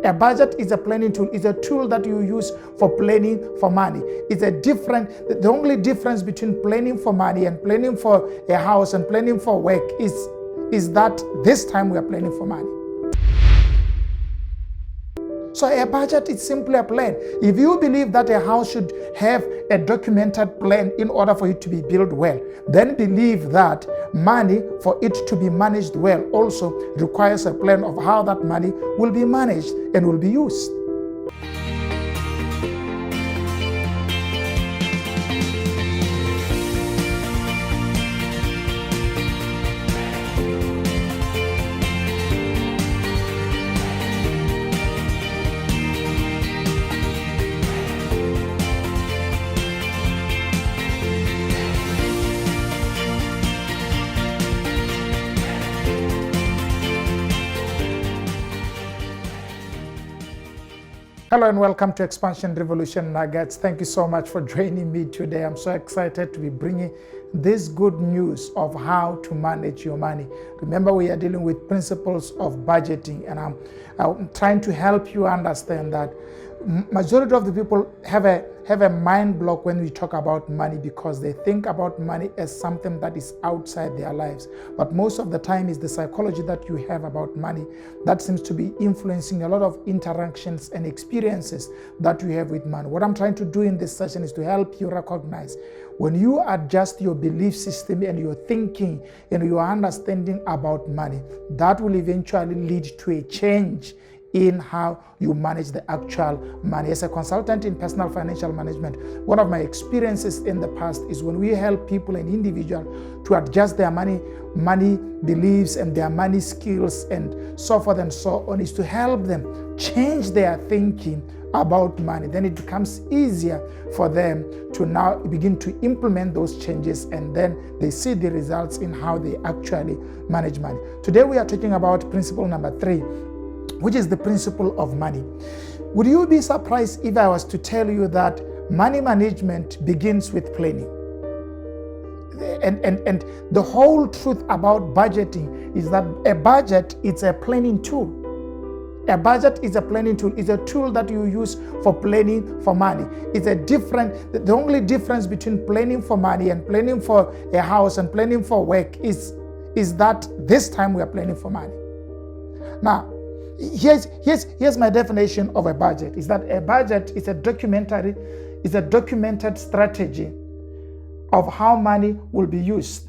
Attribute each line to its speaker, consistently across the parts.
Speaker 1: A budget is a planning tool. It's a tool that you use for planning for money. The only difference between planning for money and planning for a house and planning for work is that this time we are planning for money. So a budget is simply a plan. If you believe that a house should have a documented plan in order for it to be built well, then believe that money, for it to be managed well, also requires a plan of how that money will be managed and will be used. Hello and welcome to Expansion Revolution Nuggets. Thank you so much for joining me today. I'm so excited to be bringing this good news of how to manage your money. Remember, we are dealing with principles of budgeting, and I'm trying to help you understand that majority of the people have a mind block when we talk about money, because they think about money as something that is outside their lives. But most of the time, it's the psychology that you have about money that seems to be influencing a lot of interactions and experiences that you have with money. What I'm trying to do in this session is to help you recognize when you adjust your belief system and your thinking and your understanding about money, that will eventually lead to a change in how you manage the actual money. As a consultant in personal financial management, one of my experiences in the past is when we help people and individuals to adjust their money beliefs and their money skills and so forth and so on, is to help them change their thinking about money. Then it becomes easier for them to now begin to implement those changes, and then they see the results in how they actually manage money. Today we are talking about principle number 3, which is the principle of money. Would you be surprised if I was to tell you that money management begins with planning? And the whole truth about budgeting is that a budget is a planning tool. A budget is a planning tool. It's a tool that you use for planning for money. The only difference between planning for money and planning for a house and planning for work is that this time we are planning for money. Now, here's my definition of a budget. Is that a budget is a documented strategy of how money will be used.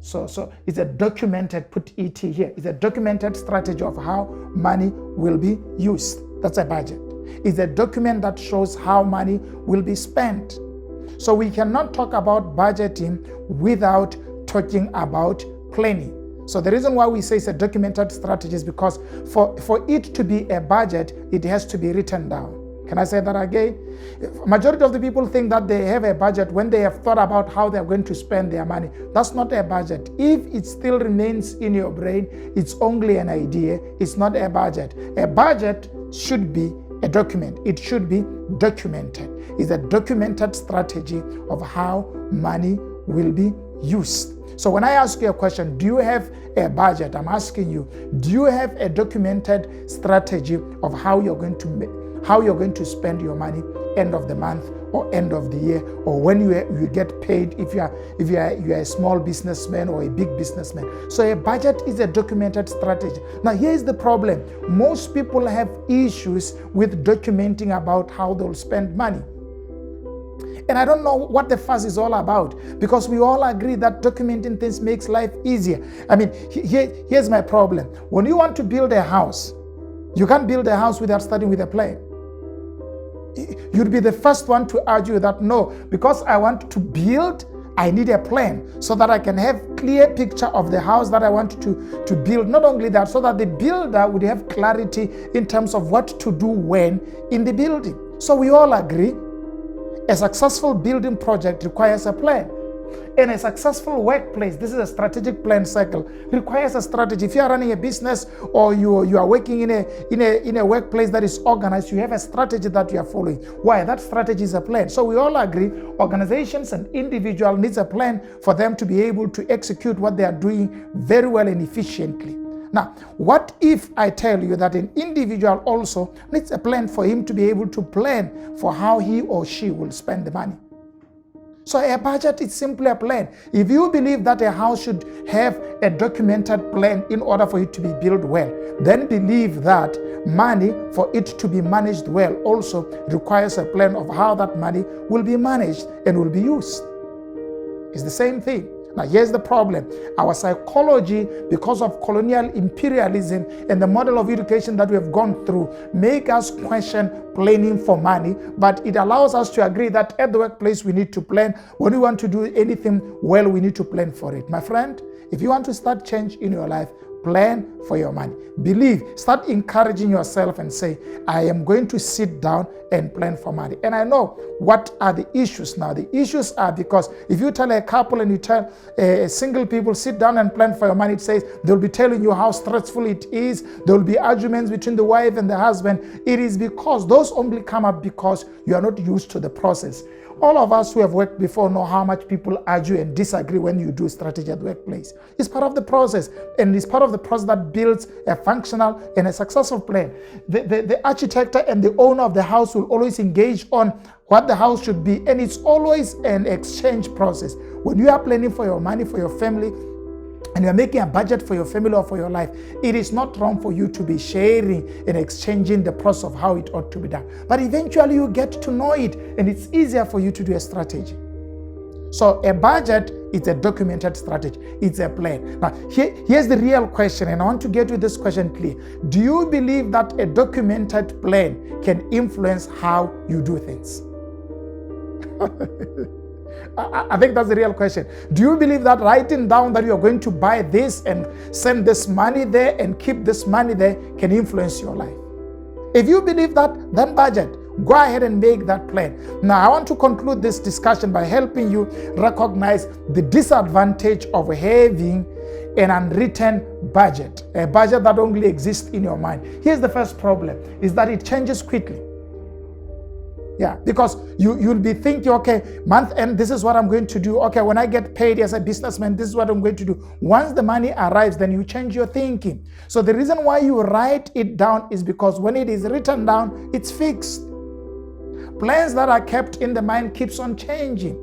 Speaker 1: So it's a documented, put ET here. It's a documented strategy of how money will be used. That's a budget. It's a document that shows how money will be spent. So we cannot talk about budgeting without talking about planning. So the reason why we say it's a documented strategy is because for it to be a budget, it has to be written down. Can I say that again? Majority of the people think that they have a budget when they have thought about how they're going to spend their money. That's not a budget. If it still remains in your brain, it's only an idea. It's not a budget. A budget should be a document. It should be documented. It's a documented strategy of how money will be used. So when I ask you a question, do you have a budget? I'm asking you, do you have a documented strategy of how you're going to spend your money end of the month or end of the year, or when you get paid if you are a small businessman or a big businessman? So a budget is a documented strategy. Now here's the problem. Most people have issues with documenting about how they'll spend money. And I don't know what the fuss is all about, because we all agree that documenting things makes life easier. I mean, here's my problem. When you want to build a house, you can't build a house without starting with a plan. You'd be the first one to argue that no, because I want to build, I need a plan so that I can have clear picture of the house that I want to build. Not only that, so that the builder would have clarity in terms of what to do when in the building. So we all agree a successful building project requires a plan. And a successful workplace, this is a strategic plan cycle, requires a strategy. If you are running a business or you are working in a workplace that is organized, you have a strategy that you are following. Why? That strategy is a plan. So we all agree organizations and individuals need a plan for them to be able to execute what they are doing very well and efficiently. Now, what if I tell you that an individual also needs a plan for him to be able to plan for how he or she will spend the money? So a budget is simply a plan. If you believe that a house should have a documented plan in order for it to be built well, then believe that money, for it to be managed well, also requires a plan of how that money will be managed and will be used. It's the same thing. Now, here's the problem. Our psychology, because of colonial imperialism and the model of education that we have gone through, make us question planning for money, but it allows us to agree that at the workplace we need to plan. When we want to do anything well, we need to plan for it. My friend, if you want to start change in your life, plan for your money. Believe, start encouraging yourself and say, I am going to sit down and plan for money. And I know what are the issues now. The issues are because if you tell a couple and you tell single people, sit down and plan for your money, it says they'll be telling you how stressful it is. There will be arguments between the wife and the husband. It is because those only come up because you are not used to the process. All of us who have worked before know how much people argue and disagree when you do strategy at the workplace. It's part of the process, and it's part of the process that builds a functional and a successful plan. The architect and the owner of the house will always engage on what the house should be, and it's always an exchange process. When you are planning for your money, for your family, and you're making a budget for your family or for your life, it is not wrong for you to be sharing and exchanging the process of how it ought to be done. But eventually you get to know it, and it's easier for you to do a strategy. So a budget is a documented strategy. It's a plan. Now, here's the real question, and I want to get with this question clear. Do you believe that a documented plan can influence how you do things? I think that's the real question. Do you believe that writing down that you're going to buy this and send this money there and keep this money there can influence your life? If you believe that, then budget. Go ahead and make that plan. Now, I want to conclude this discussion by helping you recognize the disadvantage of having an unwritten budget, a budget that only exists in your mind. Here's the first problem, is that it changes quickly. Yeah, because you'll be thinking, okay, month end, this is what I'm going to do. Okay, when I get paid as a businessman, this is what I'm going to do. Once the money arrives, then you change your thinking. So the reason why you write it down is because when it is written down, it's fixed. Plans that are kept in the mind keeps on changing.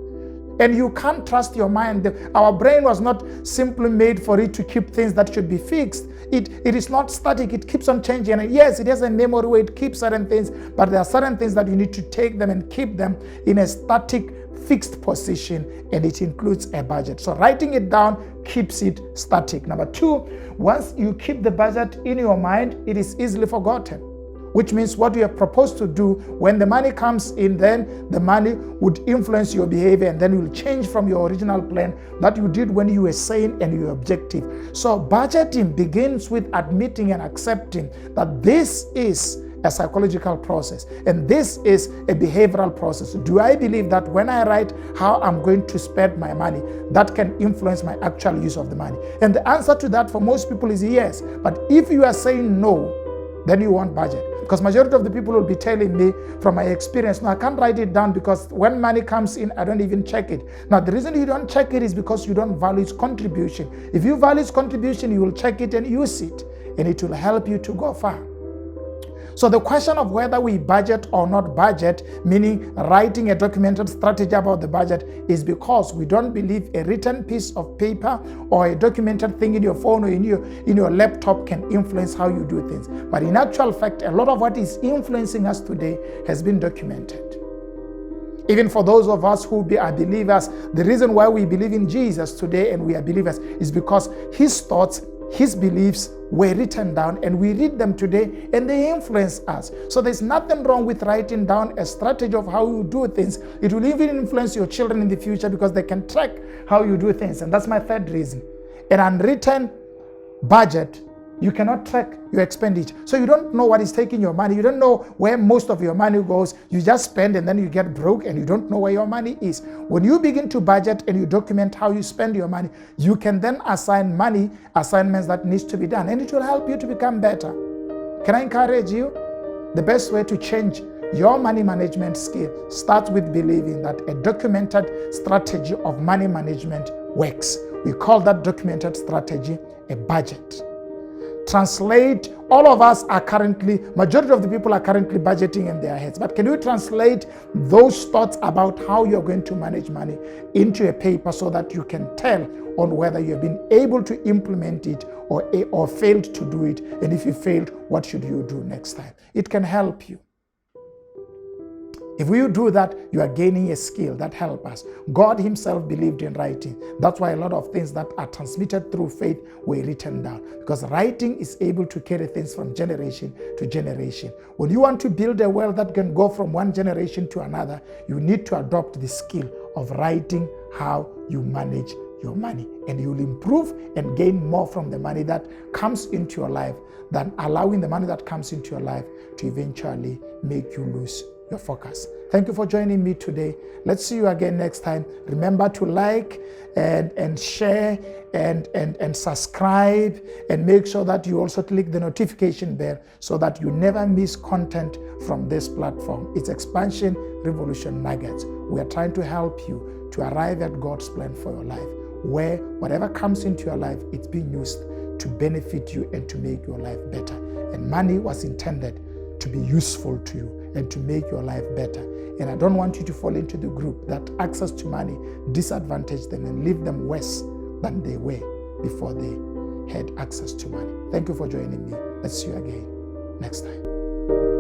Speaker 1: And you can't trust your mind. Our brain was not simply made for it to keep things that should be fixed. It is not static. It keeps on changing. And yes, it has a memory where it keeps certain things, but there are certain things that you need to take them and keep them in a static, fixed position, and it includes a budget. So writing it down keeps it static. Number two, once you keep the budget in your mind, it is easily forgotten. Which means what you have proposed to do, when the money comes in, then the money would influence your behavior, and then you will change from your original plan that you did when you were sane and you were objective. So budgeting begins with admitting and accepting that this is a psychological process and this is a behavioral process. Do I believe that when I write how I'm going to spend my money, that can influence my actual use of the money? And the answer to that for most people is yes. But if you are saying no, then you want budget. Because majority of the people will be telling me from my experience, no, I can't write it down because when money comes in, I don't even check it. Now, the reason you don't check it is because you don't value its contribution. If you value its contribution, you will check it and use it, and it will help you to go far. So the question of whether we budget or not budget, meaning writing a documented strategy about the budget, is because we don't believe a written piece of paper or a documented thing in your phone or in your laptop can influence how you do things. But in actual fact, a lot of what is influencing us today has been documented. Even for those of us who are believers, the reason why we believe in Jesus today and we are believers is because his thoughts, his beliefs were written down, and we read them today and they influence us. So there's nothing wrong with writing down a strategy of how you do things. It will even influence your children in the future because they can track how you do things. And that's my third reason. An unwritten budget, you cannot track your expenditure. So you don't know what is taking your money. You don't know where most of your money goes. You just spend and then you get broke and you don't know where your money is. When you begin to budget and you document how you spend your money, you can then assign money assignments that needs to be done, and it will help you to become better. Can I encourage you? The best way to change your money management skill starts with believing that a documented strategy of money management works. We call that documented strategy a budget. translate? All of us are currently, majority of the people are currently budgeting in their heads, but can you translate those thoughts about how you're going to manage money into a paper so that you can tell on whether you've been able to implement it or failed to do it? And if you failed, what should you do next time? It can help you. If you do that, you are gaining a skill that helps us. God himself believed in writing. That's why a lot of things that are transmitted through faith were written down, because writing is able to carry things from generation to generation. When you want to build a wealth that can go from one generation to another, you need to adopt the skill of writing how you manage your money, and you will improve and gain more from the money that comes into your life than allowing the money that comes into your life to eventually make you lose your focus. Thank you for joining me today. Let's see you again next time. Remember to like and share and subscribe, and make sure that you also click the notification bell so that you never miss content from this platform. It's Expansion Revolution Nuggets. We are trying to help you to arrive at God's plan for your life, where whatever comes into your life, it's being used to benefit you and to make your life better. And money was intended to be useful to you and to make your life better. And I don't want you to fall into the group that access to money disadvantage them and leave them worse than they were before they had access to money. Thank you for joining me. Let's see you again next time.